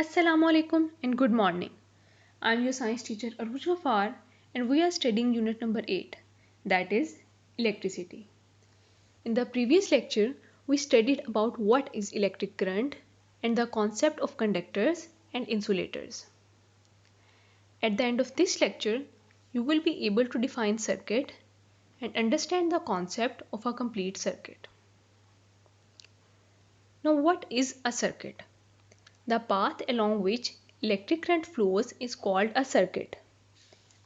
Assalamu alaikum and good morning. I am your science teacher Aruj Ghaffar and we are studying unit number 8, that is electricity. In the previous lecture, we studied about what is electric current and the concept of conductors and insulators. At the end of this lecture, you will be able to define circuit and understand the concept of a complete circuit. Now, what is a circuit? The path along which electric current flows is called a circuit.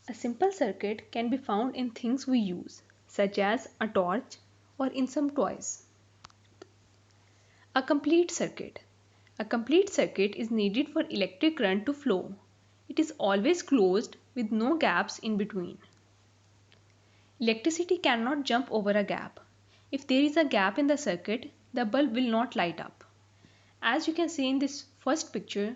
A simple circuit can be found in things we use, such as a torch or in some toys. A complete circuit. A complete circuit is needed for electric current to flow. It is always closed with no gaps in between. Electricity cannot jump over a gap. If there is a gap in the circuit, the bulb will not light up. As you can see in this first picture,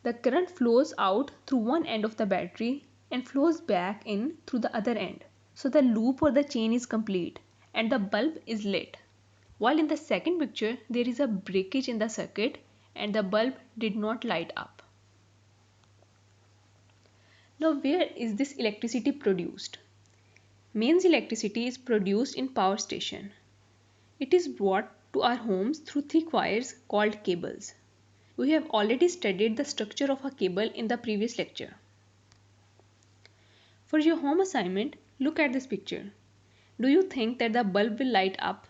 the current flows out through one end of the battery and flows back in through the other end. So the loop or the chain is complete and the bulb is lit. While in the second picture, there is a breakage in the circuit and the bulb did not light up. Now where is this electricity produced? Mains electricity is produced in power station. It is brought to our homes through thick wires called cables. We have already studied the structure of a cable in the previous lecture. For your home assignment, look at this picture. Do you think that the bulb will light up?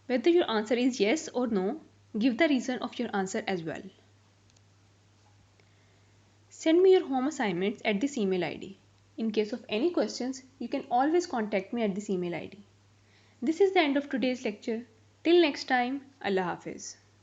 Whether your answer is yes or no, give the reason of your answer as well. Send me your home assignments at this email ID. In case of any questions, you can always contact me at this email ID. This is the end of today's lecture. Till next time, Allah Hafiz.